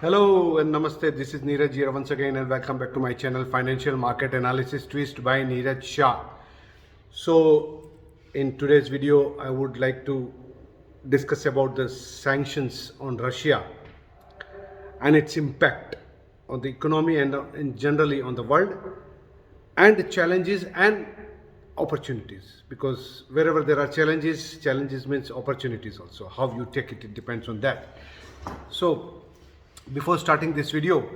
Hello and namaste. This is Neeraj here once again, and welcome back to my channel Financial Market Analysis Twist by 𝗦𝗛𝗦𝗧𝗢𝗢. So, in today's video, I would like to discuss about the sanctions on Russia and its impact on the economy and generally on the world, and the challenges and opportunities. Because wherever there are challenges means opportunities also. How you take it depends on that. So, before starting this video,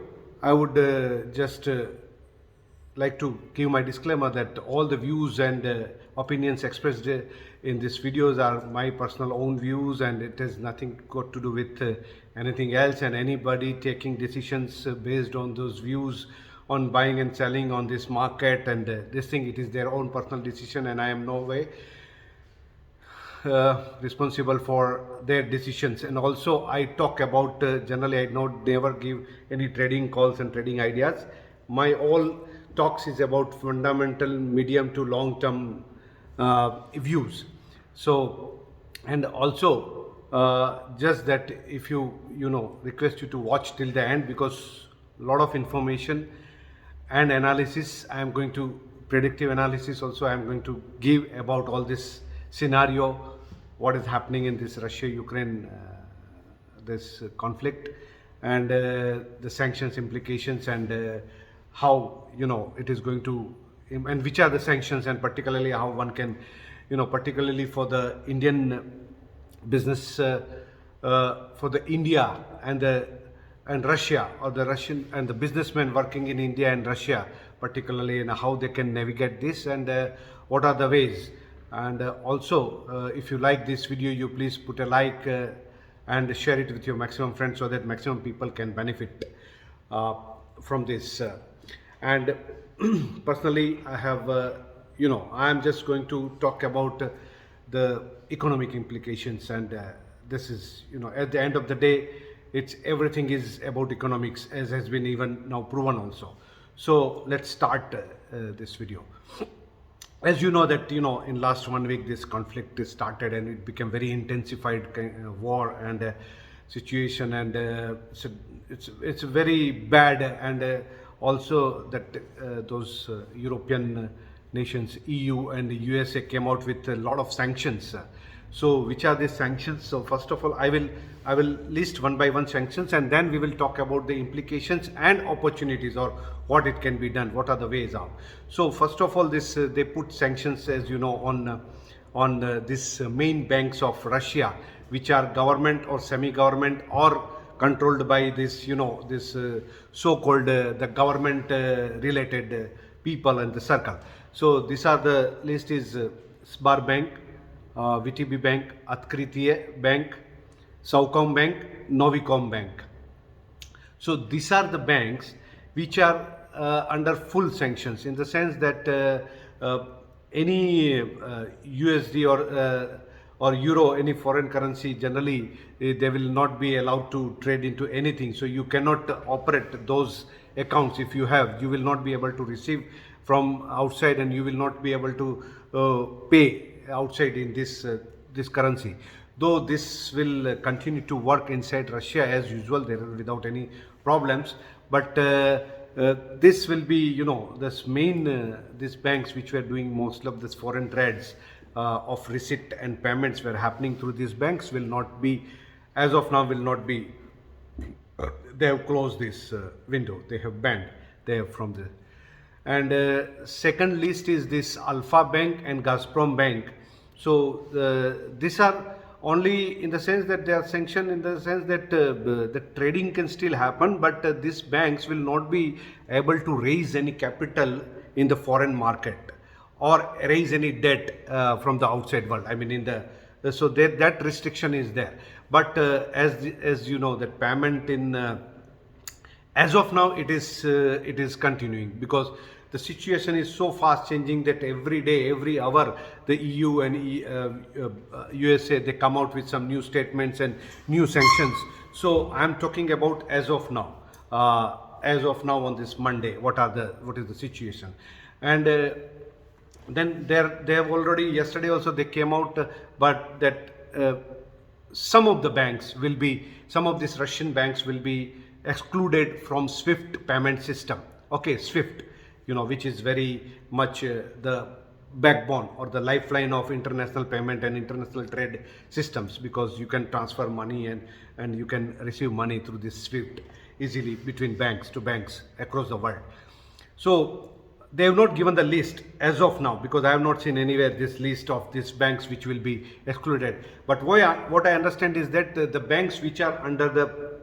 I would just like to give my disclaimer that all the views and opinions expressed in these videos are my personal own views, and it has nothing got to do with anything else, and anybody taking decisions based on those views on buying and selling on this market and this thing, it is their own personal decision, and I am no way responsible for their decisions. And also I talk about generally I never give any trading calls and trading ideas. My all talks is about fundamental medium to long term views. So, and also just that if you request you to watch till the end, because a lot of information and analysis I am going to, predictive analysis also I am going to give about all this scenario, what is happening in this Russia-Ukraine this conflict, and the sanctions implications, and how it is going to, and which are the sanctions, and particularly how one can, particularly for the Indian business, for the India and Russia, or the Russian and the businessmen working in India and Russia particularly, and how they can navigate this, and what are the ways. And also if you like this video, you please put a like and share it with your maximum friends, so that maximum people can benefit from this. And personally I have I am just going to talk about the economic implications, and this is, at the end of the day, it's everything is about economics, as has been even now proven also. So let's start this video. As you know that in last 1 week this conflict is started, and it became very intensified kind of war and situation, and it's very bad, and also that those European nations, EU and USA, came out with a lot of sanctions. So which are these sanctions? So first of all, I will list one by one sanctions, and then we will talk about the implications and opportunities, or what it can be done, what are the ways out. So first of all, this they put sanctions, as you know, on this main banks of Russia, which are government or semi-government or controlled by this this so-called the government related people and the circle. So these are the list is SBAR Bank, VTB Bank, 𝗦𝗛𝗦𝗧𝗢𝗖𝗞 Bank, Saucom Bank, Novicom Bank. So these are the banks which are under full sanctions, in the sense that any USD or euro, any foreign currency, generally they will not be allowed to trade into anything. So you cannot operate those accounts. If you have, you will not be able to receive from outside, and you will not be able to pay outside in this currency. Though this will continue to work inside Russia as usual, there without any problems, but this will be, this main these banks which were doing most of this foreign trades of receipt and payments were happening through these banks, will not be, as of now, will not be. They have closed this window. They have banned. They have from the. And second list is this Alpha Bank and Gazprom Bank. So these are only in the sense that they are sanctioned, in the sense that the trading can still happen, but these banks will not be able to raise any capital in the foreign market or raise any debt from the outside world. I mean, in the so that restriction is there. But as you know, that payment in as of now it is continuing, because the situation is so fast changing that every day, every hour, the EU and USA, they come out with some new statements and new sanctions. So I am talking about as of now on this Monday, what is the situation. And then they have already, yesterday also they came out, but that some of the banks will be, some of these Russian banks will be excluded from SWIFT payment system. Okay, SWIFT, which is very much the backbone or the lifeline of international payment and international trade systems, because you can transfer money and you can receive money through this SWIFT easily between banks to banks across the world. So they have not given the list as of now, because I have not seen anywhere this list of these banks which will be excluded. But what I understand is that the banks which are under the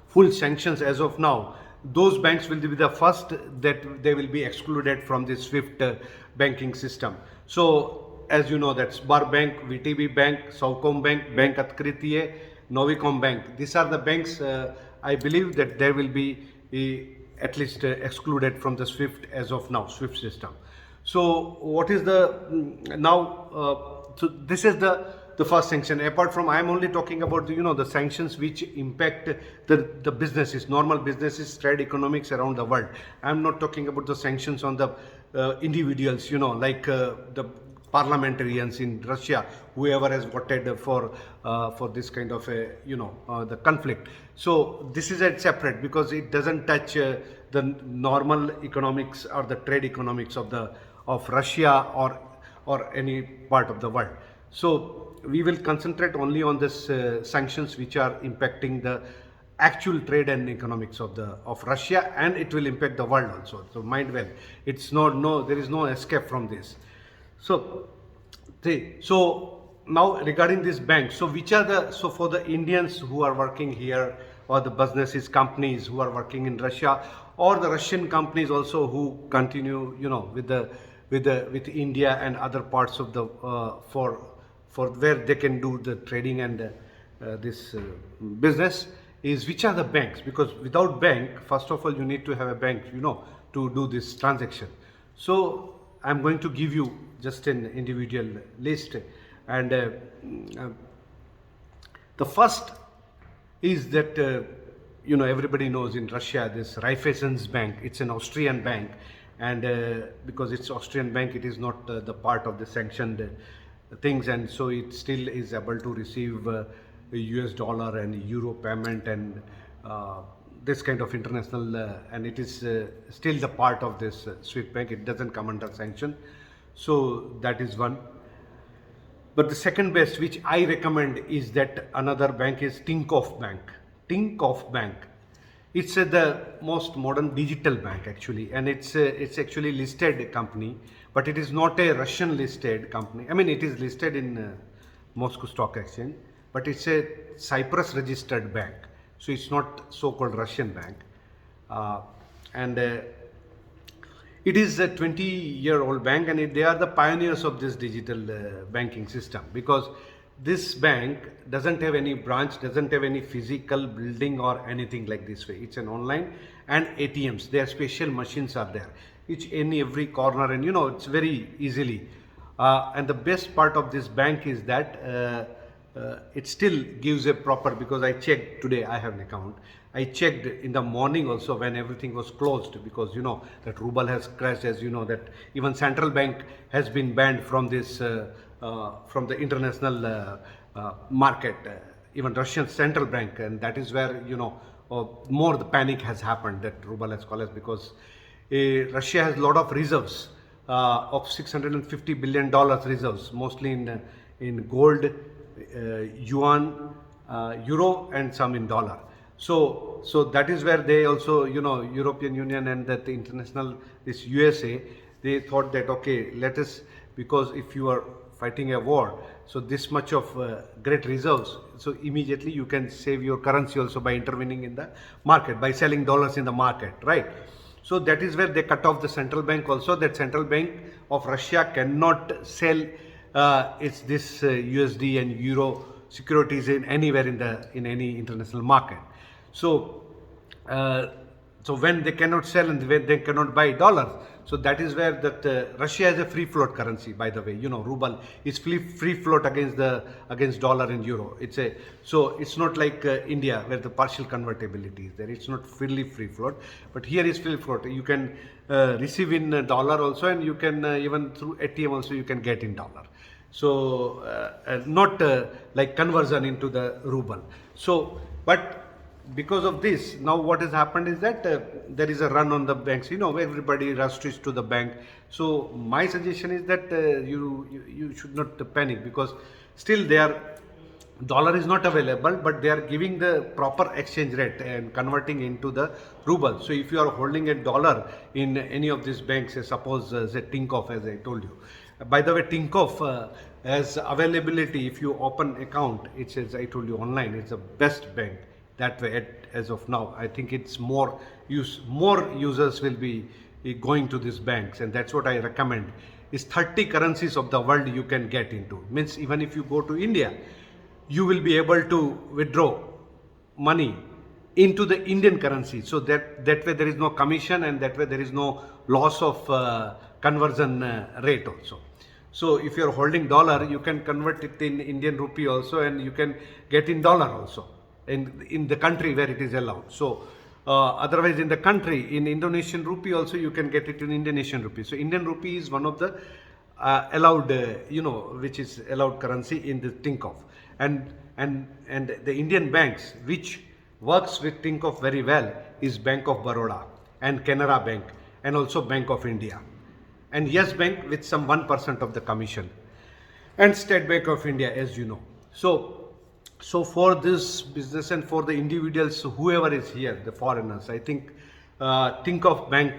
full sanctions as of now, those banks will be the first that they will be excluded from the SWIFT banking system. So as you know, that's Bar Bank, VTB Bank, Saucom Bank, Bank 𝗦𝗧𝗢𝗖𝗞 Bank. These are the banks I believe that there will be at least excluded from the SWIFT as of now, SWIFT system. So what is the so this is the first sanction. Apart from, I am only talking about the sanctions which impact the businesses, normal businesses, trade economics around the world. I am not talking about the sanctions on the individuals, like the parliamentarians in Russia, whoever has voted for this kind of the conflict. So this is a separate, because it doesn't touch the normal economics or the trade economics of Russia or any part of the world. So we will concentrate only on this sanctions which are impacting the actual trade and economics of Russia, and it will impact the world also. So mind well, it's there is no escape from this. So now regarding this bank, so for the Indians who are working here, or the businesses, companies who are working in Russia, or the Russian companies also who continue with India and other parts of the for where they can do the trading and this business, is which are the banks, because without bank, first of all you need to have a bank to do this transaction. So I'm going to give you just an individual list, and the first is that everybody knows in Russia this Raiffeisenbank. It's an Austrian bank, and because it's Austrian bank, it is not the part of the sanctioned things, and so it still is able to receive US dollar and euro payment and this kind of international, and it is still the part of this SWIFT bank. It doesn't come under sanction. So that is one. But the second best which I recommend is that another bank is Tinkoff Bank. Tinkoff Bank. It's the most modern digital bank actually, and it's actually listed company, but it is not a Russian listed company. I mean, it is listed in Moscow Stock Exchange, but it's a Cyprus registered bank. So it's not so-called Russian bank, and it is a 20-year-old bank, and they are the pioneers of this digital banking system, because this bank doesn't have any branch, doesn't have any physical building or anything like this way. It's an online, and ATMs, their special machines are there, each in every corner, and it's very easily. And the best part of this bank is that it still gives a proper, because I checked today, I have an account. I checked in the morning also when everything was closed, because that ruble has crashed, as that even central bank has been banned from this from the international market, even Russian central bank, and that is where more the panic has happened, that ruble has collapsed, because Russia has a lot of reserves of $650 billion reserves, mostly in gold, yuan, euro, and some in dollar. So that is where they also, European Union and that the international, this USA, they thought that, okay, let us, because if you are fighting a war, so this much of great reserves, so immediately you can save your currency also by intervening in the market, by selling dollars in the market, right? So that is where they cut off the central bank also, that central bank of Russia cannot sell its this USD and euro securities in anywhere in any international market. So when they cannot sell and when they cannot buy dollars, so that is where that Russia has a free float currency, by the way. Ruble is free float against dollar and euro. So it's not like India, where the partial convertibility is there. It's not fully free float, but here is free float. You can receive in dollar also, and you can even through ATM also you can get in dollar. So not like conversion into the ruble. So but because of this, now what has happened is that there is a run on the banks. Everybody rushes to the bank. So my suggestion is that you should not panic, because still dollar is not available, but they are giving the proper exchange rate and converting into the ruble. So if you are holding a dollar in any of these banks, suppose say Tinkoff, as I told you. By the way, Tinkoff has availability. If you open account, it's, as I told you, online. It's the best bank that way as of now. I think it's more users will be going to these banks, and that's what I recommend. Is 30 currencies of the world you can get into. Means even if you go to India, you will be able to withdraw money into the Indian currency. So that way there is no commission, and that way there is no loss of conversion rate also. So if you are holding dollar, you can convert it in Indian rupee also, and you can get in dollar also in the country where it is allowed. So otherwise in the country, in Indonesian rupee also, you can get it in Indonesian rupee. So Indian rupee is one of the allowed, which is allowed currency in the Tinkoff. And the Indian banks which works with Tinkoff very well is Bank of Baroda and Canara Bank, and also Bank of India, and Yes Bank with some 1% of the commission, and State Bank of India, as you know. So for this business and for the individuals, whoever is here, the foreigners, I think Tinkoff Bank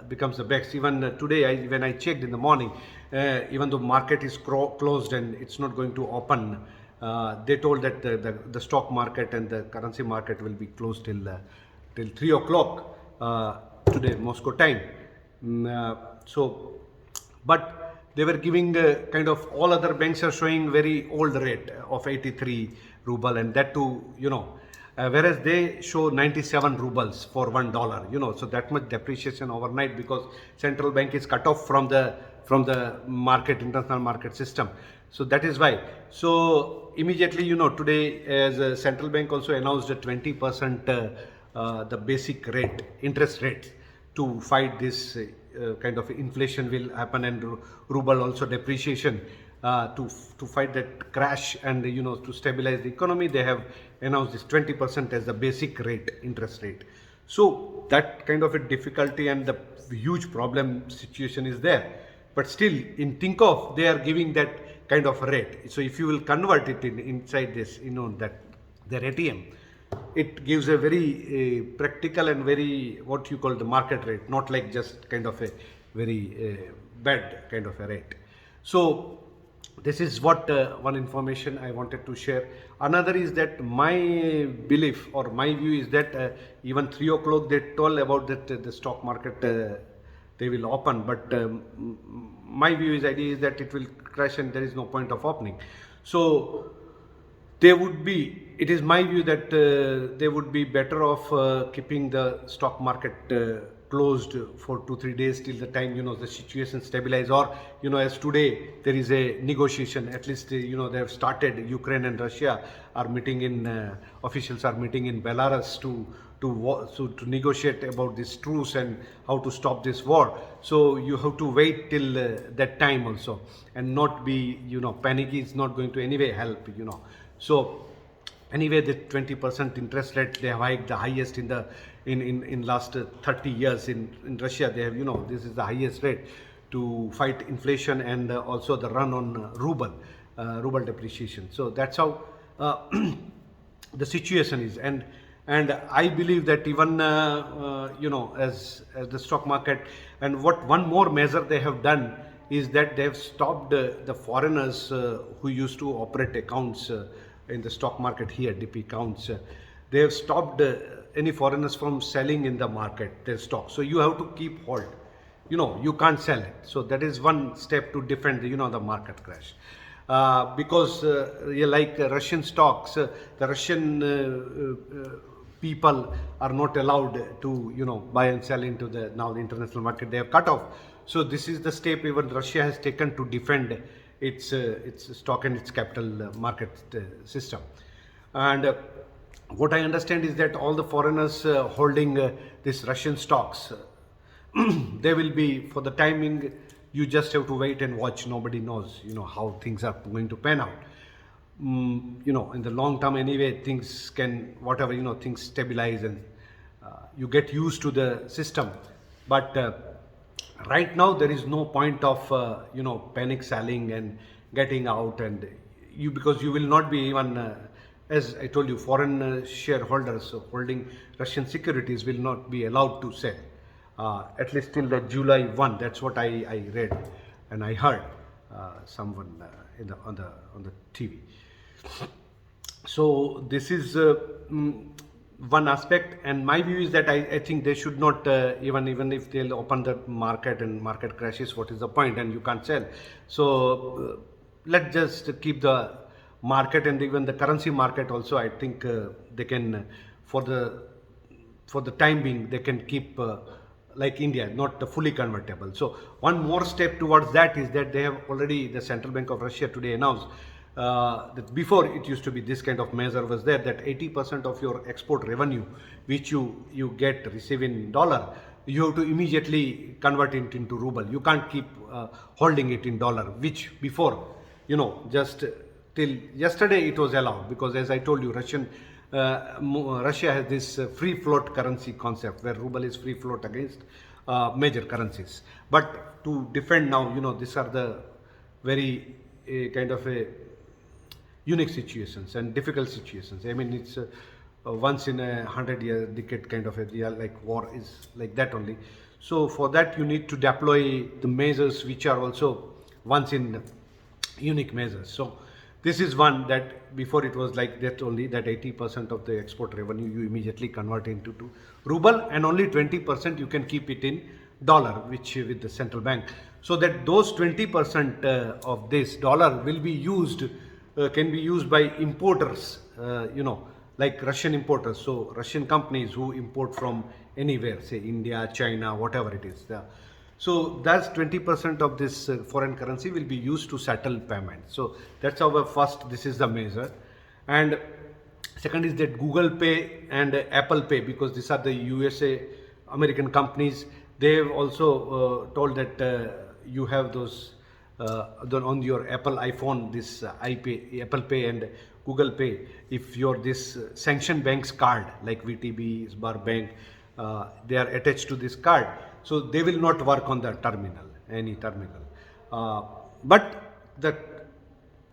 becomes the best. Even today, when I checked in the morning, even though market is closed and it's not going to open, they told that the stock market and the currency market will be closed till 3 o'clock today, Moscow time. But they were giving kind of, all other banks are showing very old rate of 83 ruble, and that too, whereas they show 97 rubles for $1, so that much depreciation overnight, because central bank is cut off from the market, international market system. So that is why. So immediately, today, as a central bank also announced a 20% the basic rate, interest rate, to fight this kind of inflation will happen, and ruble also depreciation, to fight that crash, and to stabilize the economy. They have announced this 20% as the basic rate, interest rate. So that kind of a difficulty and the huge problem situation is there. But still, in Tinkoff, they are giving that kind of rate. So if you will convert it inside this, that their ATM, it gives a very practical and very, what you call, the market rate, not like just kind of a very bad kind of a rate. So this is what one information I wanted to share. Another is that my belief or my view is that even 3 o'clock they told about that the stock market they will open, but my view idea is that it will crash and there is no point of opening. So it is my view that they would be better off keeping the stock market closed for 2-3 days till the time the situation stabilize, or as today there is a negotiation, at least they have started. Ukraine and Russia are meeting in officials are meeting in Belarus to negotiate about this truce and how to stop this war. So you have to wait till that time also, and not be panicky. Is not going to anyway help. So anyway, the 20% interest rate they have hiked, the highest in last 30 years in Russia. They have this is the highest rate to fight inflation, and also the run on ruble depreciation. So that's how the situation is, and I believe that even as the stock market, and one more measure they have done is that they have stopped the foreigners who used to operate accounts in the stock market here, DP accounts. They have stopped any foreigners from selling in the market their stock. So you have to keep hold. You can't sell it. So that is one step to defend the market crash. Because like Russian stocks, the Russian people are not allowed to buy and sell into the international market. They have cut off. So this is the step even Russia has taken to defend its stock and its capital market system. And what I understand is that all the foreigners holding this Russian stocks, they will be, for the timing, you just have to wait and watch. Nobody knows how things are going to pan out. in the long term anyway, things can, whatever, things stabilize and you get used to the system. But right now there is no point of, panic selling and getting out, and because you will not be even, as I told you, foreign shareholders holding Russian securities will not be allowed to sell, at least till the July 1. That's what I read and I heard someone on the TV. So this is one aspect, and my view is that I think they should not, even if they'll open the market and market crashes, what is the point, and you can't sell. So let's just keep the market, and even the currency market also, I think they can, for the time being, they can keep like India, not fully convertible. So one more step towards that is that they have already, the Central Bank of Russia today announced that before it used to be this kind of measure was there, that 80% of your export revenue which you receive in dollar, you have to immediately convert it into ruble. You can't keep holding it in dollar, which before, just till yesterday it was allowed, because as I told you, Russia has this free float currency concept where ruble is free float against major currencies. But to defend now, these are the very kind of a unique situations and difficult situations. I mean, it's once in a 100-year decade kind of a deal, like war is like that only. So for that you need to deploy the measures which are also once in unique measures. So this is one that before it was like that only, that 80% of the export revenue you immediately convert into to ruble, and only 20% you can keep it in dollar, which with the central bank. So that those 20% of this dollar will be used, can be used by importers, like Russian importers. So Russian companies who import from anywhere, say India, China, whatever it is. So that's 20% of this foreign currency will be used to settle payment. So that's our first, this is the measure. And second is that Google Pay and Apple Pay, because these are the USA American companies, they have also told that you have those on your Apple iPhone, this Apple Pay and Google Pay. If you're this sanctioned bank's card, like VTB, Sbar Bank, they are attached to this card. So they will not work on the terminal, any terminal. But the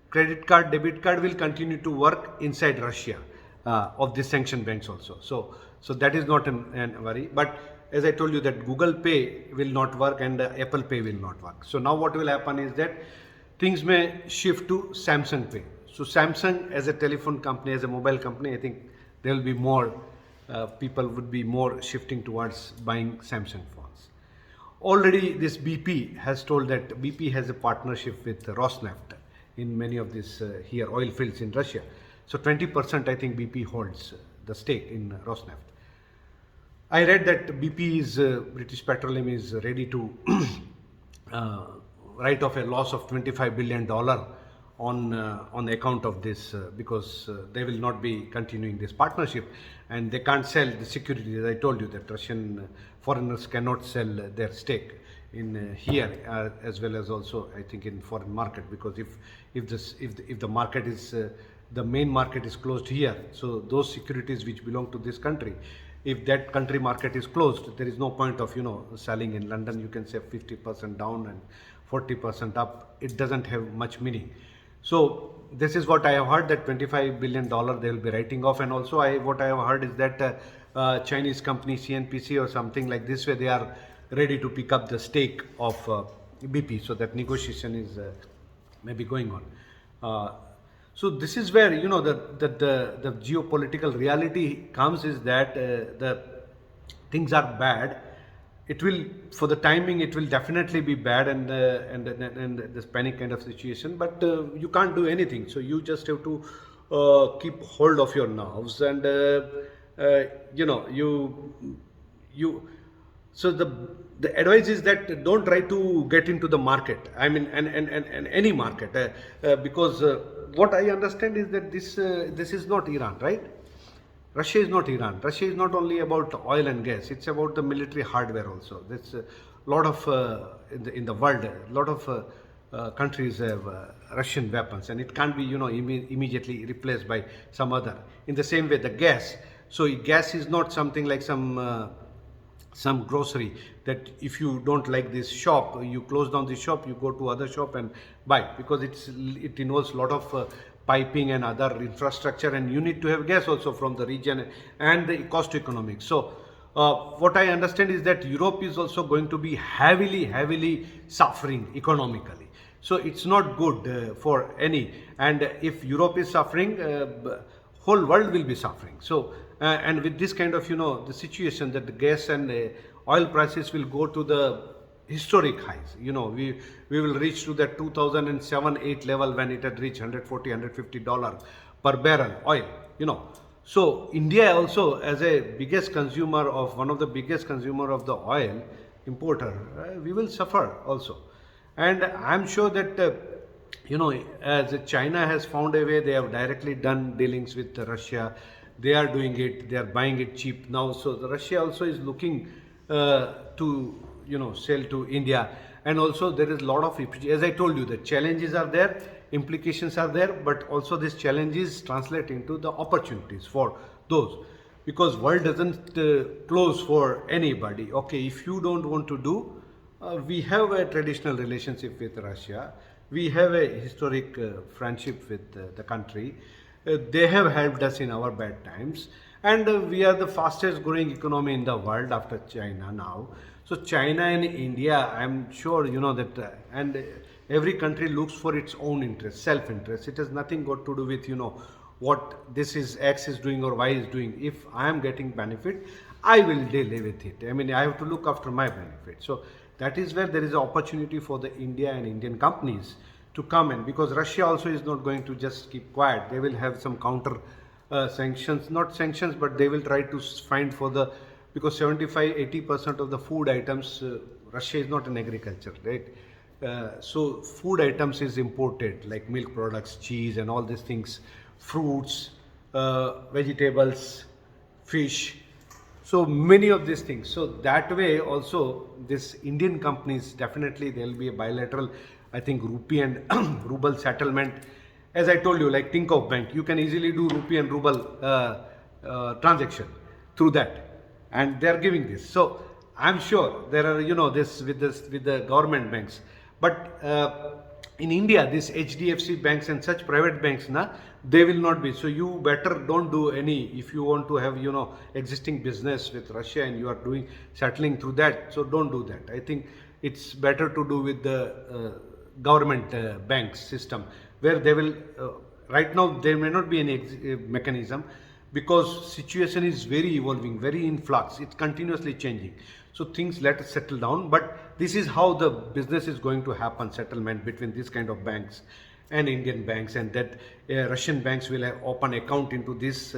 credit card, debit card will continue to work inside Russia of the sanctioned banks also. So that is not an worry. But as I told you, that Google Pay will not work and Apple Pay will not work. So now what will happen is that things may shift to Samsung Pay. So Samsung as a telephone company, as a mobile company, I think there will be more, people would be more shifting towards buying Samsung phones. Already this BP has told that BP has a partnership with Rosneft in many of these here oil fields in Russia. So 20% I think BP holds the stake in Rosneft. I read that BP is, British Petroleum is ready to write off a loss of $25 billion on account of this, because they will not be continuing this partnership, and they can't sell the securities. As I told you, that Russian foreigners cannot sell their stake in here as well as also I think in foreign market, because if the market is the main market is closed here, so those securities which belong to this country, if that country market is closed, there is no point of selling in London. You can say 50% down and 40% up. It doesn't have much meaning. So this is what I have heard, that $25 billion they will be writing off. And also what I have heard is that Chinese company CNPC or something like this, where they are ready to pick up the stake of BP. So that negotiation is maybe going on. So this is where the geopolitical reality comes, is that the things are bad. It will, for the timing, it will definitely be bad, and this panic kind of situation. But you can't do anything. So you just have to keep hold of your nerves, and So the advice is that don't try to get into the market. I mean, and any market, because what I understand is that this is not Iran, right? Russia is not Iran. Russia is not only about oil and gas. It's about the military hardware also. There's a lot of in the world, a lot of countries have Russian weapons, and it can't be immediately replaced by some other. In the same way, the gas. So gas is not something like some grocery that if you don't like this shop, you close down the shop, you go to other shop and buy, because it involves a lot of piping and other infrastructure, and you need to have gas also from the region and the cost economics. So what I understand is that Europe is also going to be heavily suffering economically. So it's not good for any, and if Europe is suffering, whole world will be suffering. So and with this kind of the situation that the gas and oil prices will go to the historic highs. We will reach to that 2007-8 level when it had reached $140-150 per barrel oil. So India also, as a one of the biggest consumer of the oil importer, we will suffer also. And I'm sure that as China has found a way, they have directly done dealings with Russia. They are doing it. They are buying it cheap now. So the Russia also is looking to sell to India. And also there is a lot of, as I told you, the challenges are there, implications are there, but also these challenges translate into the opportunities for those, because world doesn't close for anybody. Okay, if you don't want to do, we have a traditional relationship with Russia. We have a historic friendship with the country. They have helped us in our bad times, and we are the fastest growing economy in the world after China now. So China and India, I'm sure that, and every country looks for its own interest, self-interest. It has nothing got to do with what this is X is doing or Y is doing. If I am getting benefit, I will deal with it. I mean, I have to look after my benefit. So that is where there is an opportunity for the India and Indian companies to come in, because Russia also is not going to just keep quiet. They will have some counter sanctions, not sanctions, but they will try to find for the, because 75-80% of the food items, Russia is not an agriculture, right? So food items is imported, like milk products, cheese and all these things, fruits, vegetables, fish. So many of these things. So that way also this Indian companies, definitely there will be a bilateral, I think, rupee and ruble settlement. As I told you, like think of bank, you can easily do rupee and ruble transaction through that, and they are giving this. So I'm sure there are this with the government banks, but in India, this HDFC banks and such private banks, they will not be. So you better don't do any, if you want to have existing business with Russia and you are settling through that. So don't do that. I think it's better to do with the government banks system, where they will right now there may not be any mechanism, because situation is very evolving, very in flux. It's continuously changing. So things let us settle down, but this is how the business is going to happen, settlement between this kind of banks and Indian banks, and that Russian banks will have open account into this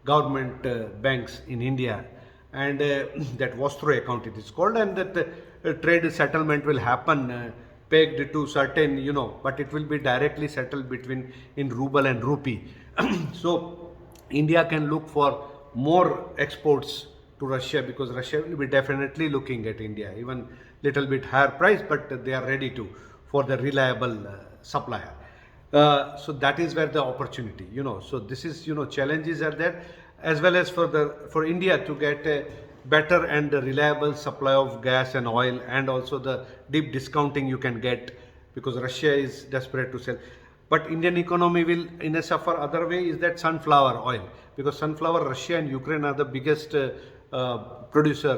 government banks in India, and that 𝗦𝗧𝗢𝗢 account it is called, and that trade settlement will happen pegged to certain, but it will be directly settled in ruble and rupee. So India can look for more exports to Russia, because Russia will be definitely looking at India, even little bit higher price, but they are ready to, for the reliable supplier. So that is where the opportunity, so this is, challenges are there, as well as for India to get a better and reliable supply of gas and oil, and also the deep discounting you can get, because Russia is desperate to sell. But Indian economy will in a suffer other way, is that sunflower oil, because sunflower, Russia and Ukraine are the biggest producer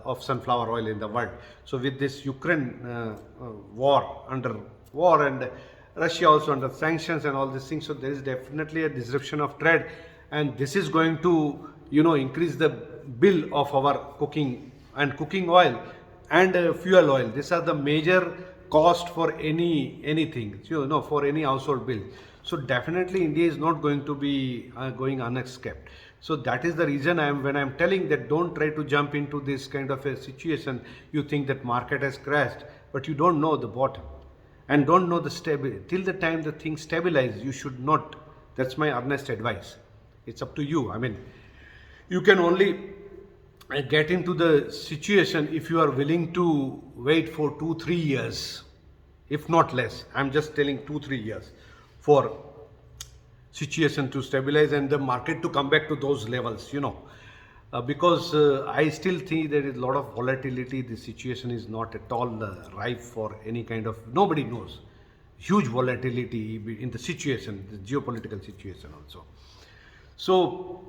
of sunflower oil in the world. So with this Ukraine under war, and Russia also under sanctions and all these things, so there is definitely a disruption of trade, and this is going to increase the bill of our cooking oil and fuel oil. These are the major cost for anything, for any household bill. So definitely India is not going to be going unescaped. So that is the reason when I'm telling that don't try to jump into this kind of a situation. You think that market has crashed, but you don't know the bottom, and don't know the stability. Till the time the thing stabilize, you should not. That's my earnest advice. It's up to you. I mean, you can only get into the situation if you are willing to wait for 2-3 years. if not less. I'm just telling 2-3 years for situation to stabilize and the market to come back to those levels, because I still think there is a lot of volatility. The situation is not at all ripe for any kind of, nobody knows. Huge volatility in the situation, the geopolitical situation also. So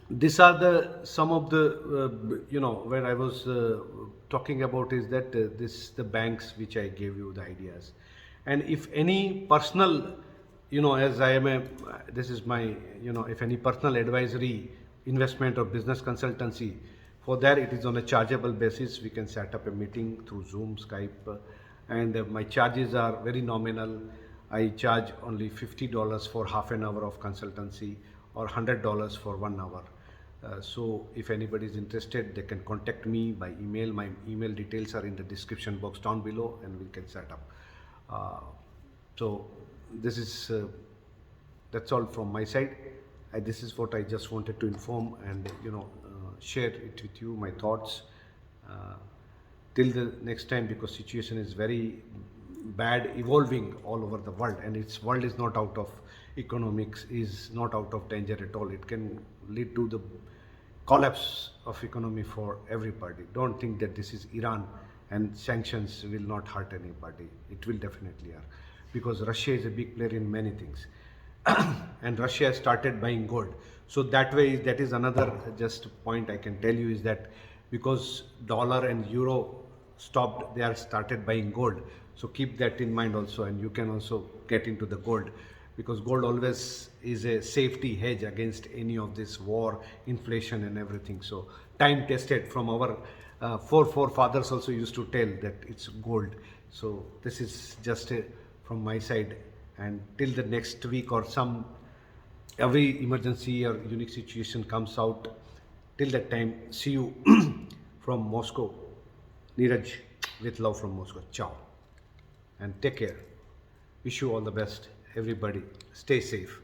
these are the some of the where I was talking about is that this the banks which I gave you the ideas, and if any personal, as I am a, this is my, if any personal advisory, investment or business consultancy, for that it is on a chargeable basis. We can set up a meeting through Zoom, Skype, and my charges are very nominal. I charge only $50 for half an hour of consultancy or $100 for 1 hour. So if anybody is interested, they can contact me by email. My email details are in the description box down below, and we can set up. So this is that's all from my side. This is what I just wanted to inform and share it with you, my thoughts. Till the next time, because situation is very bad, evolving all over the world, and its world is not out of economics, is not out of danger at all. It can lead to the collapse of economy for everybody. Don't think that this is Iran and sanctions will not hurt anybody. It will definitely hurt, because Russia is a big player in many things. And Russia has started buying gold. So that way, that is another just point I can tell you, is that because dollar and euro stopped, they are started buying gold. So keep that in mind also, and you can also get into the gold, because gold always is a safety hedge against any of this war, inflation and everything. So time tested, from our forefathers also used to tell that it's gold. So this is just from my side, and till the next week or every emergency or unique situation comes out, till that time, see you from Moscow. Neeraj, with love from Moscow. Ciao. And take care. Wish you all the best. Everybody, stay safe.